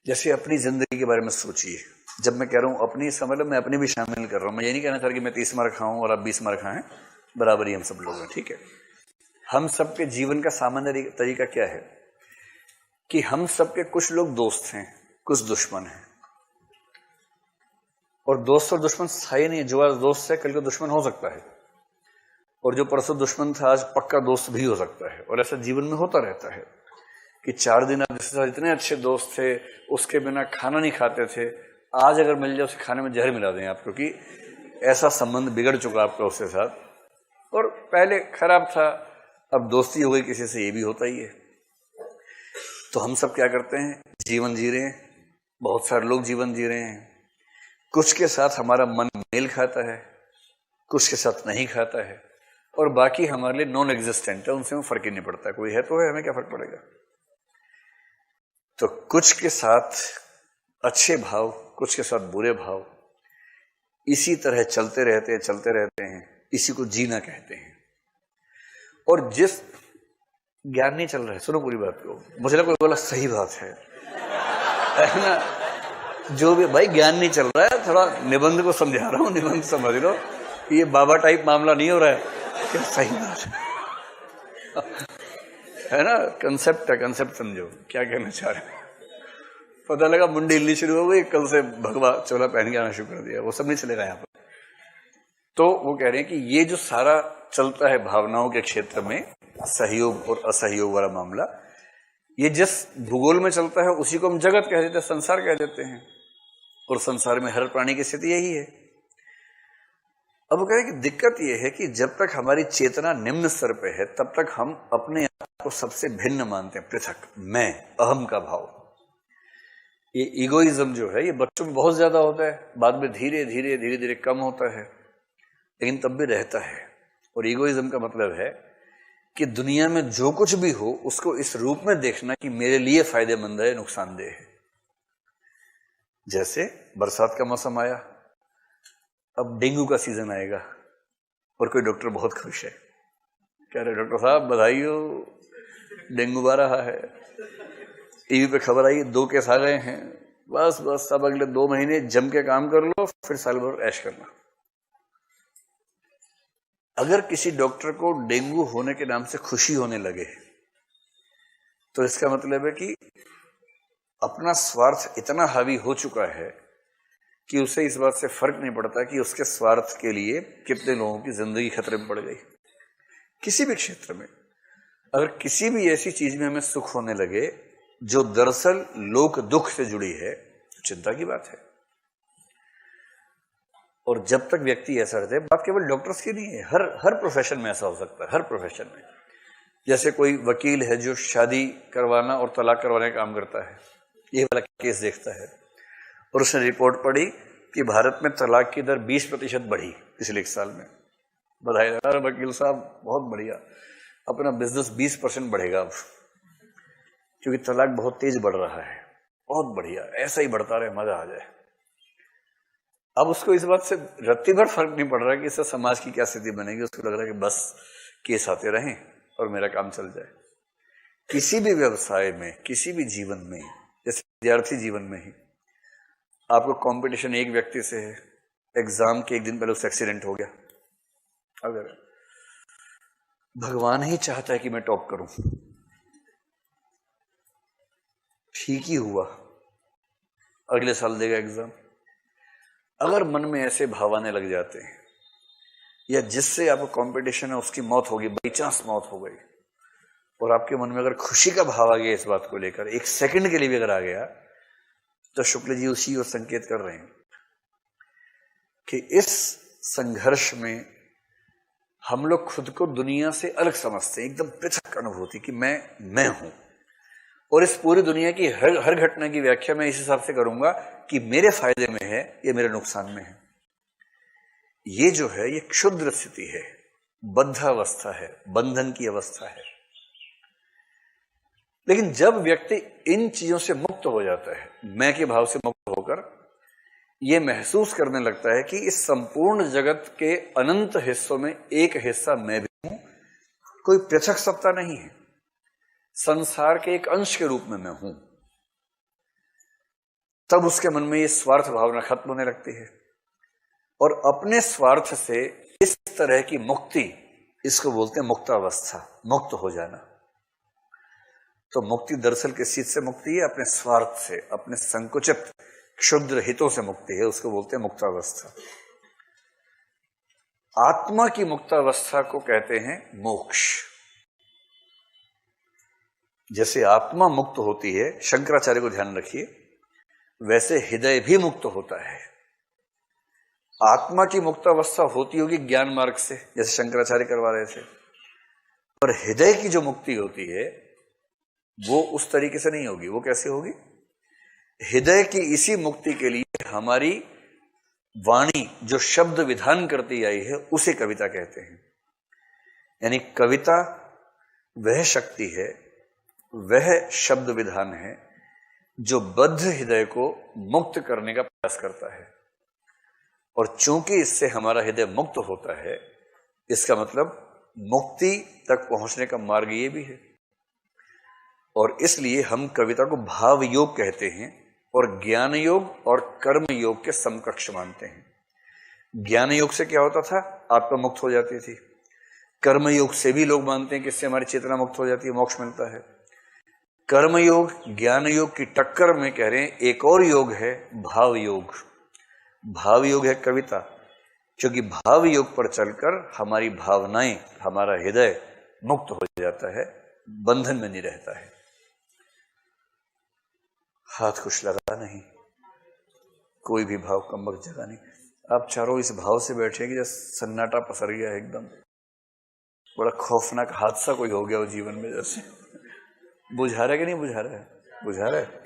जैसे अपनी जिंदगी के बारे में सोचिए। जब मैं कह रहा हूं अपनी, इसका मतलब मैं अपनी भी शामिल कर रहा हूं। मैं ये नहीं कहना चाह रहा कि मैं 30 मार्क खाऊं और आप 20 मार्क खाएं, बराबर ही हम सब लोग हैं, ठीक है। हम सबके जीवन का सामान्य तरीका क्या है कि हम सबके कुछ लोग दोस्त हैं, कुछ दुश्मन हैं। और दोस्त और दुश्मन स्थायी नहीं है। जो आज दोस्त है कल को दुश्मन हो सकता है, और जो परसों दुश्मन था आज पक्का दोस्त भी हो सकता है। और ऐसा जीवन में होता रहता है कि 4 दिन आप जिसके साथ इतने अच्छे दोस्त थे, उसके बिना खाना नहीं खाते थे, आज अगर मिल जाए उसे खाने में जहर मिला दें आप, क्योंकि ऐसा संबंध बिगड़ चुका आपका उसके साथ, और पहले खराब था, अब दोस्ती हो गई किसी से, ये भी होता ही है। तो हम सब क्या करते हैं, जीवन जी रहे हैं, बहुत सारे लोग जीवन जी रहे हैं। कुछ के साथ हमारा मन मेल खाता है, कुछ के साथ नहीं खाता है, और बाकी हमारे लिए नॉन एग्जिस्टेंट है, उनसे हमें फर्क ही नहीं पड़ता। कोई है तो है, हमें क्या फर्क पड़ेगा। तो कुछ के साथ अच्छे भाव, कुछ के साथ बुरे भाव, इसी तरह चलते रहते हैं। इसी को जीना कहते हैं। और जिस ज्ञान नहीं चल रहा है, सुनो पूरी बात को, मुझे लगा कोई बोला सही बात है ना। जो भी भाई ज्ञान नहीं चल रहा है, थोड़ा निबंध को समझा रहा हूं, निबंध समझ लो, ये बाबा टाइप मामला नहीं हो रहा है। क्या सही बात है ना। कंसेप्ट है, कंसेप्ट समझो क्या कहना चाह रहे हैं। पता लगा मुंडी हिलनी शुरू हो गई, कल से भगवा चोला पहन के आना शुरू कर दिया, वो सब नहीं चलेगा यहाँ पर। तो वो कह रहे हैं कि ये जो सारा चलता है भावनाओं के क्षेत्र में, सहयोग और असहयोग वाला मामला, ये जिस भूगोल में चलता है उसी को हम जगत कह देते हैं, संसार कह देते हैं। और संसार में हर प्राणी की स्थिति यही है। अब वो कह रहे हैं कि दिक्कत यह है कि जब तक हमारी चेतना निम्न स्तर पे है, तब तक हम अपने आप को सबसे भिन्न मानते हैं, पृथक, मैं, अहम का भाव। ये ईगोइज्म जो है, ये बच्चों में बहुत ज्यादा होता है, बाद में धीरे धीरे कम होता है, लेकिन तब भी रहता है। और ईगोइज्म का मतलब है कि दुनिया में जो कुछ भी हो उसको इस रूप में देखना कि मेरे लिए फायदेमंद है, नुकसानदेह है। जैसे बरसात का मौसम आया, अब डेंगू का सीजन आएगा, और कोई डॉक्टर बहुत खुश है, कह रहे डॉक्टर साहब बधाई हो, डेंगू आ रहा है, टीवी पे खबर आई 2 केस आ गए हैं, बस बस अब अगले 2 महीने जम के काम कर लो, फिर साल भर ऐश करना। अगर किसी डॉक्टर को डेंगू होने के नाम से खुशी होने लगे, तो इसका मतलब है कि अपना स्वार्थ इतना हावी हो चुका है कि उसे इस बात से फर्क नहीं पड़ता कि उसके स्वार्थ के लिए कितने लोगों की जिंदगी खतरे में पड़ गई। किसी भी क्षेत्र में अगर किसी भी ऐसी चीज में हमें सुख होने लगे जो दरअसल लोक दुख से जुड़ी है, तो चिंता की बात है। और जब तक व्यक्ति ऐसा रहता है, बात केवल डॉक्टर्स की नहीं है, हर प्रोफेशन में ऐसा हो सकता है, हर प्रोफेशन में। जैसे कोई वकील है जो शादी करवाना और तलाक करवाने का काम करता है, ये वाला केस देखता है, और उसने रिपोर्ट पढ़ी कि भारत में तलाक की दर 20% बढ़ी पिछले 1 साल में। बधाई, वकील साहब बहुत बढ़िया, अपना बिजनेस 20% बढ़ेगा अब, क्योंकि तलाक बहुत तेज बढ़ रहा है। बहुत बढ़िया, ऐसा ही बढ़ता रहे, मजा आ जाए। अब उसको इस बात से रत्ती भर फर्क नहीं पड़ रहा कि इससे समाज की क्या स्थिति बनेगी। उसको लग रहा है कि बस केस आते रहें और मेरा काम चल जाए। किसी भी व्यवसाय में, किसी भी जीवन में, जैसे विद्यार्थी जीवन में ही आपको कंपटीशन एक व्यक्ति से है, एग्जाम के 1 दिन पहले उससे एक्सीडेंट हो गया, अगर भगवान ही चाहता है कि मैं टॉप करूं, ठीक ही हुआ, अगले साल देगा एग्जाम। अगर मन में ऐसे भाव आने लग जाते हैं, या जिससे आपको कंपटीशन है उसकी मौत होगी, बाई चांस मौत हो गई, और आपके मन में अगर खुशी का भाव आ गया इस बात को लेकर, 1 सेकंड के लिए भी अगर आ गया, तो शुक्ल जी उसी और संकेत कर रहे हैं कि इस संघर्ष में हम लोग खुद को दुनिया से अलग समझते हैं, एकदम पृथक अनुभूति कि मैं हूं, और इस पूरी दुनिया की हर घटना की व्याख्या मैं इस हिसाब से करूंगा कि मेरे फायदे में है या मेरे नुकसान में है। ये जो है ये क्षुद्र स्थिति है, बद्धावस्था है, बंधन की अवस्था है। लेकिन जब व्यक्ति इन चीजों से मुक्त हो जाता है, मैं के भाव से मुक्त होकर यह महसूस करने लगता है कि इस संपूर्ण जगत के अनंत हिस्सों में एक हिस्सा मैं भी हूं, कोई पृथक सत्ता नहीं है, संसार के एक अंश के रूप में मैं हूं। तब उसके मन में ये स्वार्थ भावना खत्म होने लगती है और अपने स्वार्थ से इस तरह की मुक्ति, इसको बोलते हैं मुक्तावस्था, मुक्त हो जाना। तो मुक्ति दरअसल किस चीज से मुक्ति है? अपने स्वार्थ से, अपने संकुचित क्षुद्र हितों से मुक्ति है, उसको बोलते हैं मुक्तावस्था। आत्मा की मुक्तावस्था को कहते हैं मोक्ष। जैसे आत्मा मुक्त होती है, शंकराचार्य को ध्यान रखिए, वैसे हृदय भी मुक्त होता है। आत्मा की मुक्तावस्था होती होगी ज्ञान मार्ग से, जैसे शंकराचार्य करवा रहे थे, पर हृदय की जो मुक्ति होती है वो उस तरीके से नहीं होगी। वो कैसे होगी? हृदय की इसी मुक्ति के लिए हमारी वाणी जो शब्द विधान करती आई है उसे कविता कहते हैं। यानी कविता वह शक्ति है, वह शब्द विधान है जो बद्ध हृदय को मुक्त करने का प्रयास करता है। और चूंकि इससे हमारा हृदय मुक्त होता है, इसका मतलब मुक्ति तक पहुंचने का मार्ग ये भी है। और इसलिए हम कविता को भाव योग कहते हैं और ज्ञान योग और कर्म योग के समकक्ष मानते हैं। ज्ञान योग से क्या होता था? आत्मा मुक्त हो जाती थी। कर्म योग से भी लोग मानते हैं कि इससे हमारी चेतना मुक्त हो जाती है, मोक्ष मिलता है। कर्म योग ज्ञान योग की टक्कर में कह रहे हैं एक और योग है भाव योग। भाव योग है कविता, क्योंकि भाव योग पर चलकर हमारी भावनाएं, हमारा हृदय मुक्त हो जाता है, बंधन में नहीं रहता है। हाथ कुछ लगा नहीं, कोई भी भाव कमबख्त जगह नहीं। आप चारों इस भाव से बैठे कि जैसे सन्नाटा पसर गया है, एकदम बड़ा खौफनाक हादसा कोई हो गया हो जीवन में। जैसे बुझा रहा है कि नहीं बुझा रहा है? बुझा रहा है।